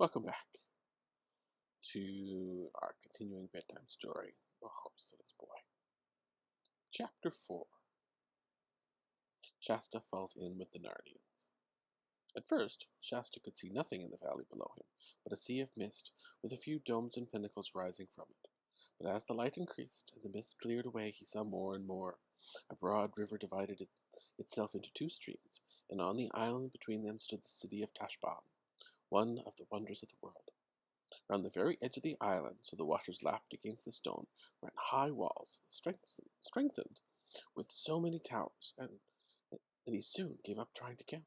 Welcome back to our continuing bedtime story, The Horse and Its Boy. Chapter 4. Shasta falls in with the Narnians. At first, Shasta could see nothing in the valley below him but a sea of mist with a few domes and pinnacles rising from it. But as the light increased and the mist cleared away, he saw more and more. A broad river divided itself into two streams, and on the island between them stood the city of Tashbaan, one of the wonders of the world. Round the very edge of the island, so the waters lapped against the stone, ran high walls, strengthened with so many towers, and that he soon gave up trying to count.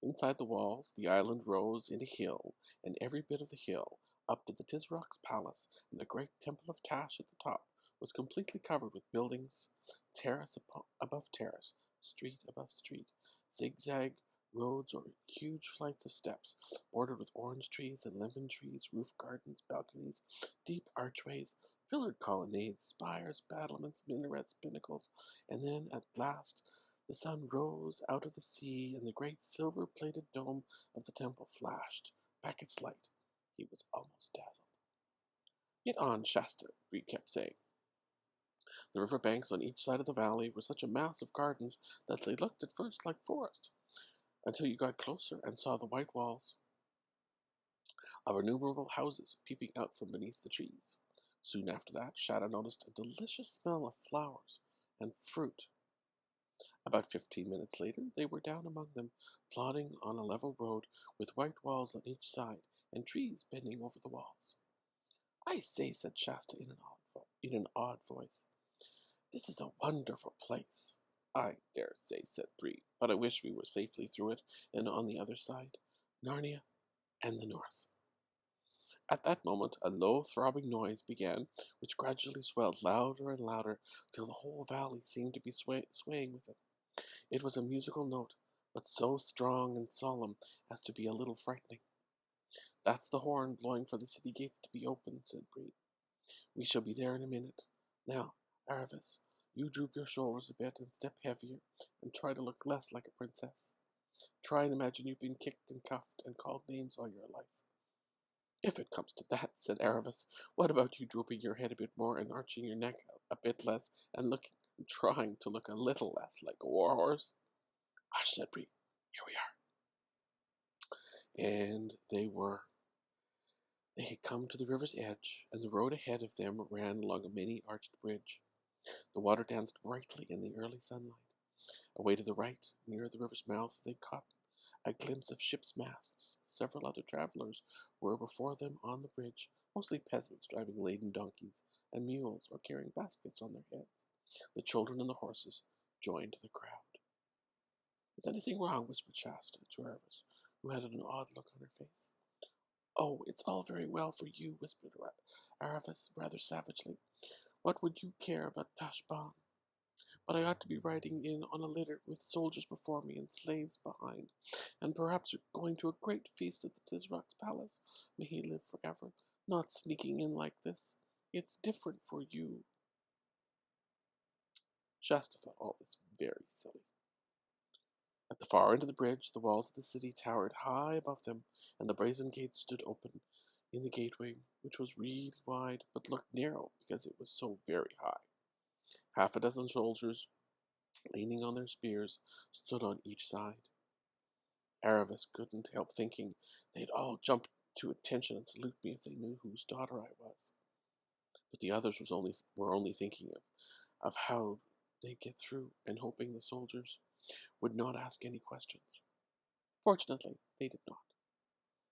Inside the walls, the island rose in a hill, and every bit of the hill, up to the Tisrock's palace and the great temple of Tash at the top, was completely covered with buildings, terrace above terrace, street above street, zigzag roads or huge flights of steps, bordered with orange trees and lemon trees, roof gardens, balconies, deep archways, pillared colonnades, spires, battlements, minarets, pinnacles, and then at last the sun rose out of the sea, and the great silver-plated dome of the temple flashed back its light. He was almost dazzled. "Get on, Shasta," Bree kept saying. The river banks on each side of the valley were such a mass of gardens that they looked at first like forest, until you got closer and saw the white walls of innumerable houses peeping out from beneath the trees. Soon after that, Shasta noticed a delicious smell of flowers and fruit. About 15 minutes later, they were down among them, plodding on a level road with white walls on each side and trees bending over the walls. "I say," said Shasta in an odd voice, "this is a wonderful place." "I dare say," said Bree, "but I wish we were safely through it and on the other side, Narnia and the north." At that moment, a low throbbing noise began, which gradually swelled louder and louder till the whole valley seemed to be swaying with it. It was a musical note, but so strong and solemn as to be a little frightening. "That's the horn blowing for the city gates to be opened," said Bree. "We shall be there in a minute. Now, Aravis, you droop your shoulders a bit and step heavier, and try to look less like a princess. Try and imagine you've been kicked and cuffed and called names all your life." "If it comes to that," said Aravis, "what about you drooping your head a bit more and arching your neck a bit less and trying to look a little less like a warhorse?" "Hush," said Bree. "Here we are." And they were. They had come to the river's edge, and the road ahead of them ran along a many-arched bridge. The water danced brightly in the early sunlight. Away to the right, near the river's mouth, they caught a glimpse of ships' masts. Several other travelers were before them on the bridge, mostly peasants driving laden donkeys and mules or carrying baskets on their heads. The children and the horses joined the crowd. "Is anything wrong?" whispered Shasta to Aravis, who had an odd look on her face. "Oh, it's all very well for you," whispered Aravis rather savagely. "What would you care about Tashbaan? But I ought to be riding in on a litter with soldiers before me and slaves behind, and perhaps going to a great feast at the Tisrock's palace. May he live forever, not sneaking in like this. It's different for you." Shasta thought all this very silly. At the far end of the bridge, the walls of the city towered high above them, and the brazen gate stood open in the gateway, which was really wide but looked narrow because it was so very high. Half a dozen soldiers, leaning on their spears, stood on each side. Aravis couldn't help thinking they'd all jump to attention and salute me if they knew whose daughter I was. But the others were only thinking of how they'd get through and hoping the soldiers would not ask any questions. Fortunately, they did not.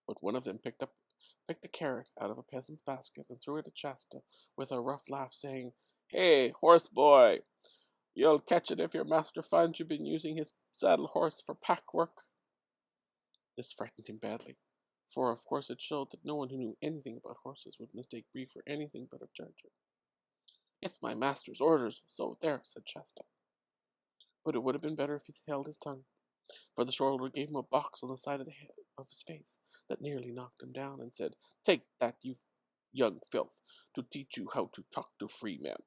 But one of them picked a carrot out of a peasant's basket and threw it at Shasta with a rough laugh, saying, "Hey, horse boy, you'll catch it if your master finds you've been using his saddle horse for pack work." This frightened him badly, for of course it showed that no one who knew anything about horses would mistake Bree for anything but a charger. "It's my master's orders, so there," said Shasta. But it would have been better if he held his tongue, for the soldier gave him a box on the side of his face that nearly knocked him down, and said, "Take that, you young filth, to teach you how to talk to free men."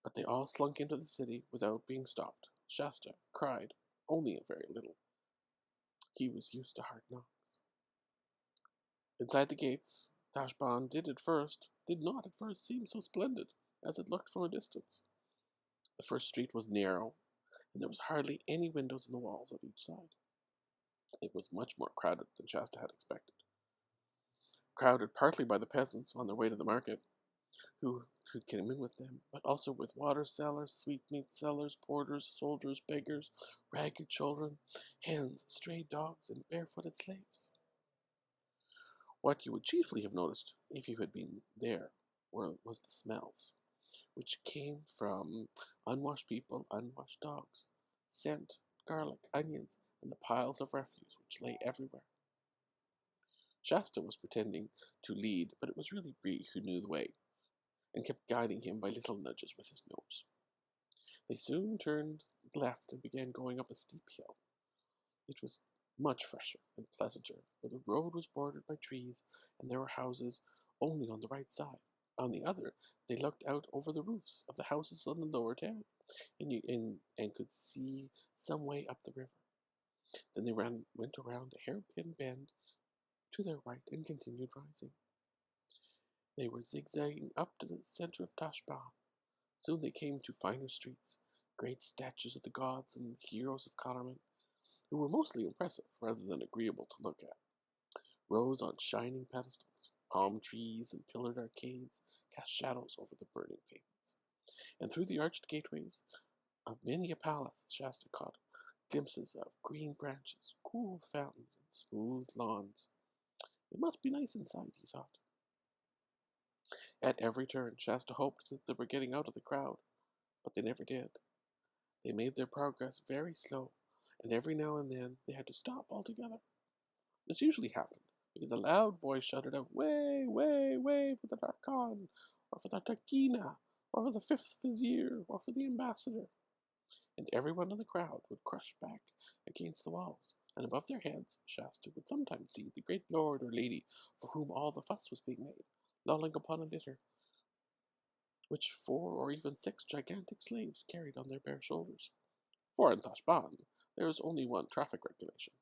But they all slunk into the city without being stopped. Shasta cried only a very little. He was used to hard knocks. Inside the gates, Tashbaan did not at first seem so splendid as it looked from a distance. The first street was narrow, and there was hardly any windows in the walls of each side. It was much more crowded than Shasta had expected. Crowded partly by the peasants on their way to the market, who came in with them, but also with water sellers, sweetmeat sellers, porters, soldiers, beggars, ragged children, hens, stray dogs, and barefooted slaves. What you would chiefly have noticed if you had been there was the smells, which came from unwashed people, unwashed dogs, scent, garlic, onions, and the piles of refuse which lay everywhere. Shasta was pretending to lead, but it was really Bree who knew the way, and kept guiding him by little nudges with his nose. They soon turned left and began going up a steep hill. It was much fresher and pleasanter, for the road was bordered by trees, and there were houses only on the right side. On the other, they looked out over the roofs of the houses on the lower town, and could see some way up the river. Then they went around a hairpin bend to their right and continued rising. They were zigzagging up to the center of Tashbaan. Soon they came to finer streets, great statues of the gods and heroes of Kalaman, who were mostly impressive rather than agreeable to look at, rose on shining pedestals. Palm trees and pillared arcades cast shadows over the burning pavements, and through the arched gateways of many a palace Shasta caught glimpses of green branches, cool fountains, and smooth lawns. It must be nice inside, he thought. At every turn, Shasta hoped that they were getting out of the crowd, but they never did. They made their progress very slow, and every now and then they had to stop altogether. This usually happened because a loud voice shouted out, "Way, way, way for the Darkhan, or for the Tarkina, or for the fifth vizier, or for the ambassador." And everyone in the crowd would crush back against the walls, and above their heads Shasta would sometimes see the great lord or lady for whom all the fuss was being made, lolling upon a litter, which 4 or even 6 gigantic slaves carried on their bare shoulders. For in Tashbaan there is only one traffic regulation,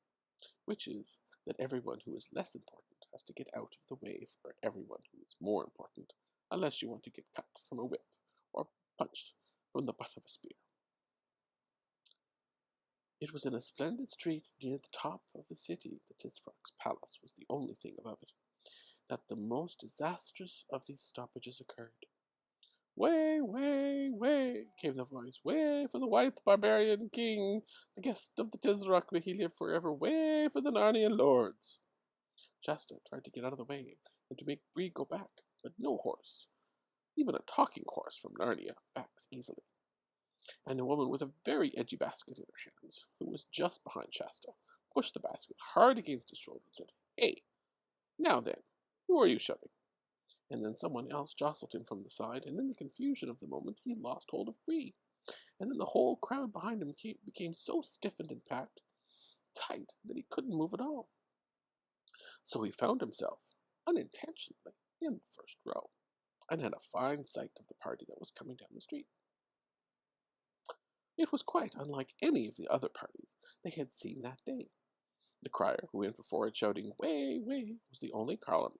which is that everyone who is less important has to get out of the way for everyone who is more important, unless you want to get cut from a whip or punched from the butt of a spear. It was in a splendid street near the top of the city that Tisrock's palace was the only thing above it, that the most disastrous of these stoppages occurred. "Way, way, way," came the voice. "Way for the white barbarian king, the guest of the Tisrock, may he live forever. Way for the Narnian lords." Shasta tried to get out of the way and to make Bree go back, but no horse, even a talking horse from Narnia, backs easily. And a woman with a very edgy basket in her hands, who was just behind Shasta, pushed the basket hard against his shoulder and said, "Hey, now then, who are you shoving?" And then someone else jostled him from the side, and in the confusion of the moment he lost hold of Bree. And then the whole crowd behind him became so stiffened and packed tight that he couldn't move at all. So he found himself, unintentionally, in the first row, and had a fine sight of the party that was coming down the street. It was quite unlike any of the other parties they had seen that day. The crier who went before it shouting, "Way, way," was the only Calorman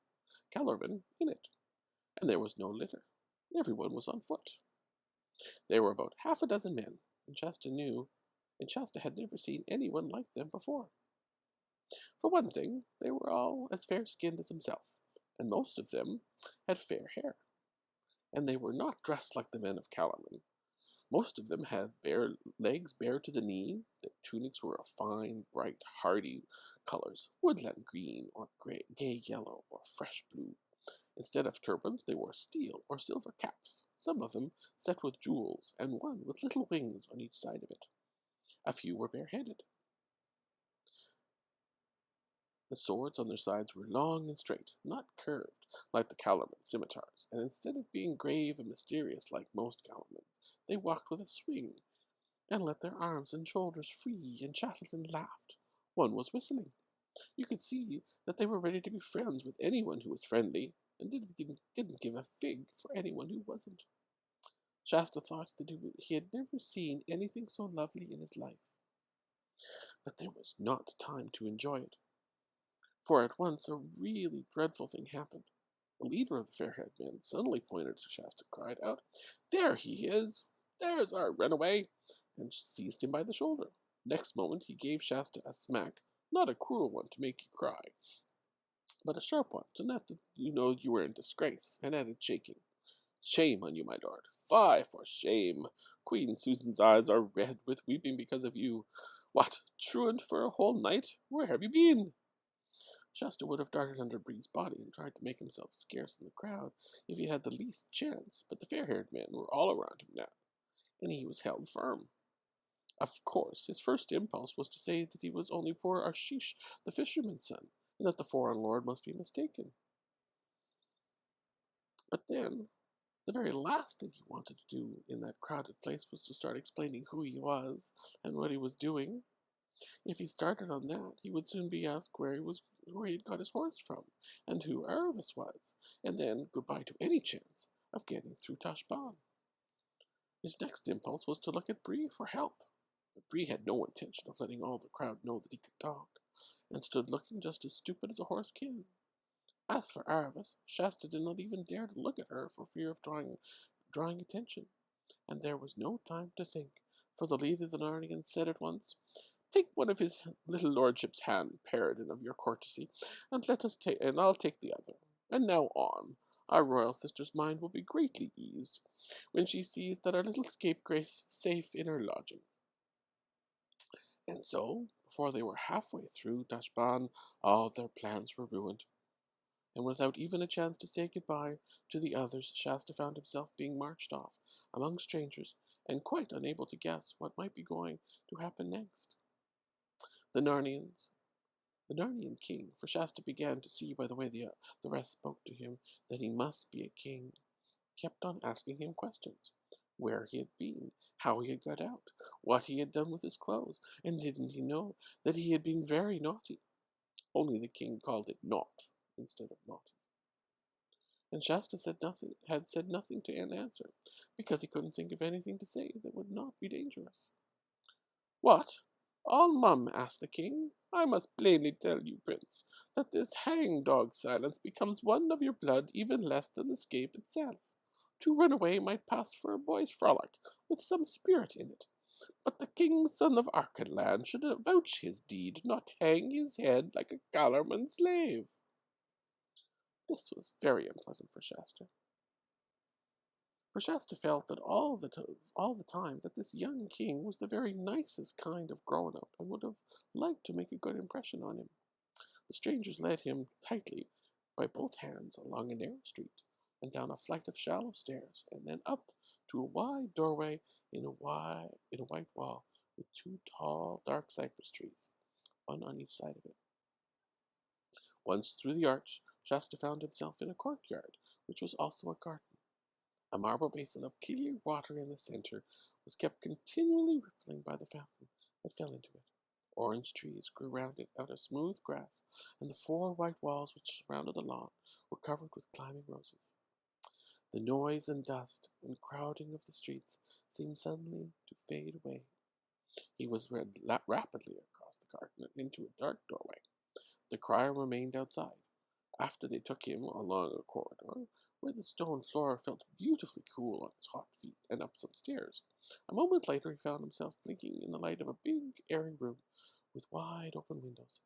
in it, and there was no litter. Everyone was on foot. There were about half a dozen men, and Shasta had never seen anyone like them before. For one thing, they were all as fair-skinned as himself, and most of them had fair hair. And they were not dressed like the men of Calorman. Most of them had legs bare to the knee. Their tunics were of fine, bright, hardy colors, woodland green, or gay yellow, or fresh blue. Instead of turbans, they wore steel or silver caps, some of them set with jewels, and one with little wings on each side of it. A few were bareheaded. The swords on their sides were long and straight, not curved like the Calorman scimitars, and instead of being grave and mysterious like most Calormans, they walked with a swing, and let their arms and shoulders free, and chatted and laughed. One was whistling. You could see that they were ready to be friends with anyone who was friendly, and didn't give a fig for anyone who wasn't. Shasta thought that he had never seen anything so lovely in his life. But there was not time to enjoy it, for at once a really dreadful thing happened. The leader of the fair-haired men suddenly pointed to Shasta, cried out, "There he is! There's our runaway!" and seized him by the shoulder. Next moment he gave Shasta a smack, not a cruel one to make you cry, but a sharp one to let you know you were in disgrace, and added, shaking, "Shame on you, my lord! Fie for shame! Queen Susan's eyes are red with weeping because of you. What, truant for a whole night? Where have you been?" Shasta would have darted under Bree's body and tried to make himself scarce in the crowd if he had the least chance, but the fair-haired men were all around him now, and he was held firm. Of course, his first impulse was to say that he was only poor Arshish, the fisherman's son, and that the foreign lord must be mistaken. But then, the very last thing he wanted to do in that crowded place was to start explaining who he was and what he was doing. If he started on that, he would soon be asked where he had got his horse from, and who Aravis was, and then goodbye to any chance of getting through Tashbaan. His next impulse was to look at Bree for help, but Bree had no intention of letting all the crowd know that he could talk, and stood looking just as stupid as a horse can. As for Aravis, Shasta did not even dare to look at her for fear of drawing attention, and there was no time to think, for the leader of the Narnians said at once, "Take one of his little lordship's hand, Paradin, of your courtesy, and I'll take the other. And now on. Our royal sister's mind will be greatly eased when she sees that our little scapegrace safe in her lodgings." And so, before they were halfway through Tashbaan, all their plans were ruined. And without even a chance to say goodbye to the others, Shasta found himself being marched off among strangers, and quite unable to guess what might be going to happen next. The Narnians, the Narnian king, for Shasta began to see by the way the rest spoke to him that he must be a king, kept on asking him questions. Where he had been, how he had got out, what he had done with his clothes, and didn't he know that he had been very naughty? Only the king called it naught instead of naughty. And Shasta had said nothing to answer, because he couldn't think of anything to say that would not be dangerous. "What? All mum?" asked the king. "I must plainly tell you, prince, that this hang-dog silence becomes one of your blood even less than the scape itself. To run away might pass for a boy's frolic, with some spirit in it, but the king's son of Archenland should avouch his deed, not hang his head like a Calorman slave." This was very unpleasant for Shasta. For Shasta felt that all the time that this young king was the very nicest kind of grown-up and would have liked to make a good impression on him. The strangers led him tightly by both hands along a narrow street and down a flight of shallow stairs, and then up to a wide doorway in a white wall with two tall, dark cypress trees, one on each side of it. Once through the arch, Shasta found himself in a courtyard, which was also a garden. A marble basin of clear water in the center was kept continually rippling by the fountain that fell into it. Orange trees grew round it out of smooth grass, and the 4 white walls which surrounded the lawn were covered with climbing roses. The noise and dust and crowding of the streets seemed suddenly to fade away. He was led rapidly across the garden and into a dark doorway. The crier remained outside. After they took him along a corridor, where the stone floor felt beautifully cool on his hot feet, and up some stairs. A moment later he found himself blinking in the light of a big, airy room with wide open windows,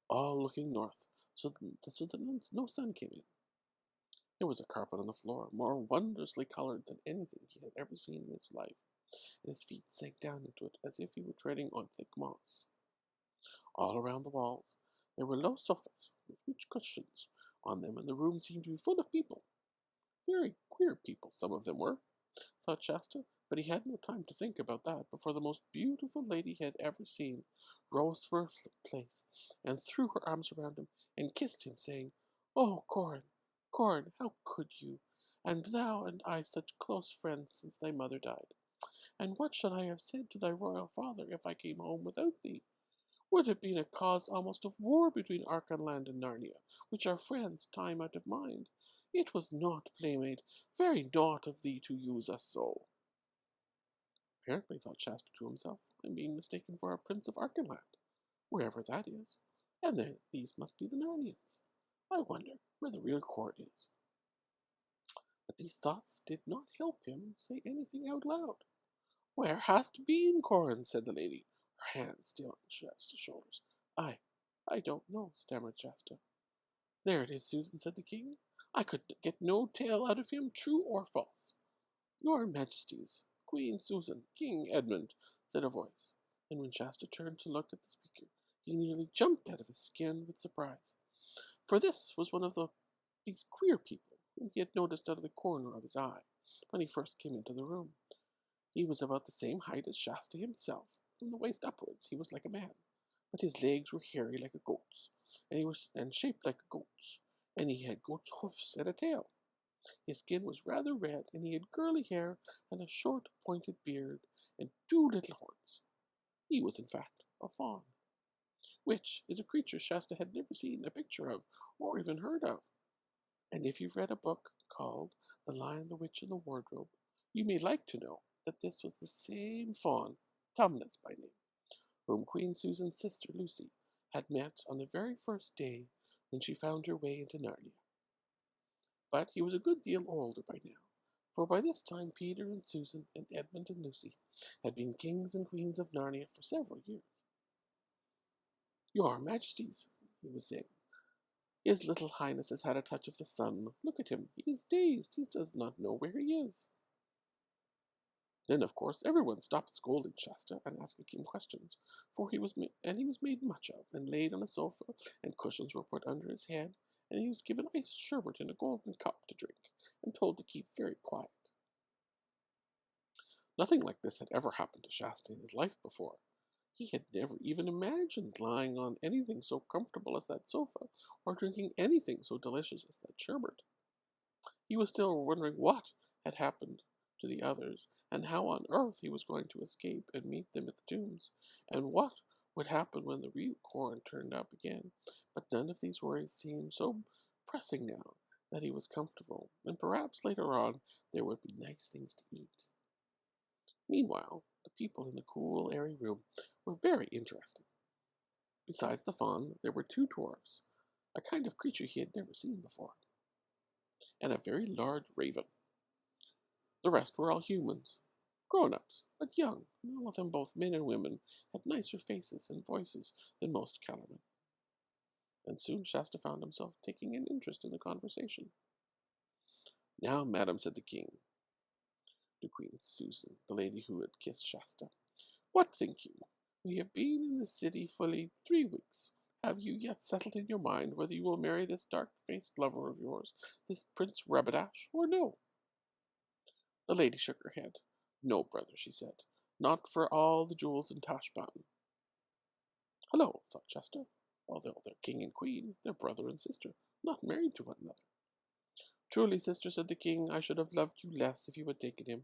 all looking north, so that no sun came in. There was a carpet on the floor, more wondrously colored than anything he had ever seen in his life, and his feet sank down into it as if he were treading on thick moss. All around the walls there were low sofas with rich cushions on them, and the room seemed to be full of people. Very queer people some of them were, thought Shasta, but he had no time to think about that before the most beautiful lady he had ever seen rose from her place and threw her arms around him and kissed him, saying, "Oh, Corin, Corin, how could you? And thou and I such close friends since thy mother died. And what should I have said to thy royal father if I came home without thee? Would have been a cause almost of war between Archenland and Narnia, which are friends time out of mind. It was naught, playmate, very naught of thee to use us so." Apparently, thought Shasta to himself, I'm being mistaken for a prince of Archenland. wherever that is, and then these must be the Narnians. I wonder where the real court is. But these thoughts did not help him say anything out loud. Where hast been, Corin? Said the lady, her hand still on Shasta's shoulders. I don't know, stammered Shasta. There it is, Susan, said the king. I could get no tale out of him, true or false. Your Majesties, Queen Susan, King Edmund, said a voice, and when Shasta turned to look at the speaker, he nearly jumped out of his skin with surprise. For this was one of these queer people whom he had noticed out of the corner of his eye when he first came into the room. He was about the same height as Shasta himself. From the waist upwards he was like a man, but his legs were hairy like a goat's, and shaped like a goat's, and he had goat's hoofs and a tail. His skin was rather red, and he had curly hair and a short pointed beard and 2 little horns. He was in fact a faun, which is a creature Shasta had never seen a picture of or even heard of. And if you've read a book called The Lion, the Witch, and the Wardrobe, you may like to know that this was the same faun, Tumnus by name, whom Queen Susan's sister Lucy had met on the very first day when she found her way into Narnia. But he was a good deal older by now, for by this time Peter and Susan and Edmund and Lucy had been kings and queens of Narnia for several years. Your Majesties, he was saying, His little Highness has had a touch of the sun. Look at him. He is dazed. He does not know where he is. Then, of course, everyone stopped scolding Shasta and asking him questions, for he was made much of, and laid on a sofa, and cushions were put under his head, and he was given iced sherbet in a golden cup to drink, and told to keep very quiet. Nothing like this had ever happened to Shasta in his life before. He had never even imagined lying on anything so comfortable as that sofa, or drinking anything so delicious as that sherbet. He was still wondering what had happened to the others, and how on earth he was going to escape and meet them at the tombs, and what would happen when the real Corin turned up again. But none of these worries seemed so pressing now that he was comfortable, and perhaps later on there would be nice things to eat. Meanwhile, the people in the cool, airy room were very interesting. Besides the faun, there were 2 dwarfs, a kind of creature he had never seen before, and a very large raven. The rest were all humans, grown-ups, but young, and all of them, both men and women, had nicer faces and voices than most Kellermen. And soon Shasta found himself taking an interest in the conversation. Now, madam, said the king to Queen Susan, the lady who had kissed Shasta, what think you? We have been in the city fully 3 weeks. Have you yet settled in your mind whether you will marry this dark-faced lover of yours, this Prince Rabadash, or no? The lady shook her head. No, brother, she said, not for all the jewels in Tashbaan. Hello, thought Shasta. Although they're king and queen, they're brother and sister, not married to one another. Truly, sister, said the king, I should have loved you less if you had taken him,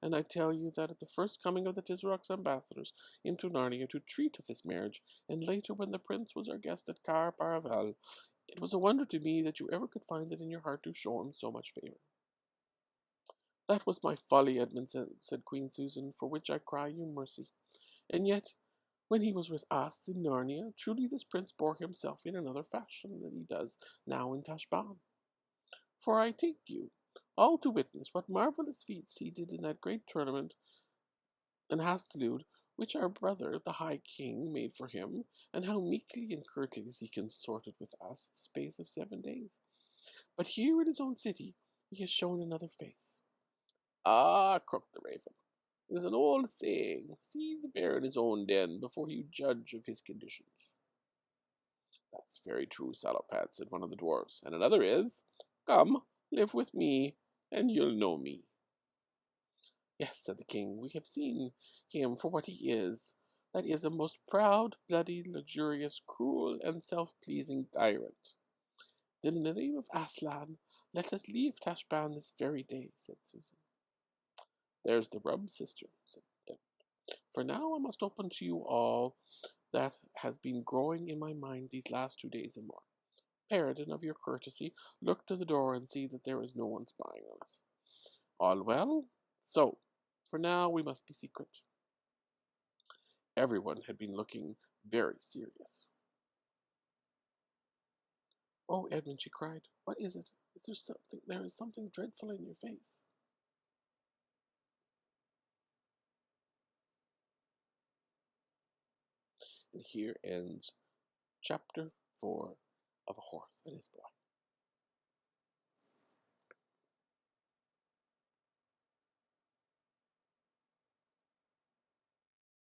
and I tell you that at the first coming of the Tisserac's ambassadors into Narnia to treat of this marriage, and later when the prince was our guest at Car Paravel, it was a wonder to me that you ever could find it in your heart to show him so much favor. That was my folly, Edmund, said Queen Susan, for which I cry you mercy. And yet, when he was with us in Narnia, truly this prince bore himself in another fashion than he does now in Tashbaan. For I take you all to witness what marvelous feats he did in that great tournament and Hastelude, which our brother, the High King, made for him, and how meekly and courteously he consorted with us the space of 7 days. But here in his own city he has shown another face. Ah, croaked the raven, it is an old saying, see the bear in his own den before you judge of his conditions. That's very true, Salopad, said one of the dwarfs, and another is, come, live with me, and you'll know me. Yes, said the king, we have seen him for what he is. That is a most proud, bloody, luxurious, cruel, and self-pleasing tyrant. Then in the name of Aslan, let us leave Tashbaan this very day, said Susan. There's the rub, sister, said Edmund. For now I must open to you all that has been growing in my mind these last 2 days and more. Paradin, of your courtesy, look to the door and see that there is no one spying on us. All well? So, for now we must be secret. Everyone had been looking very serious. "Oh, Edmund," she cried, "what is it? Is there something? There is something dreadful in your face." And here ends chapter 4 of A Horse and His Boy.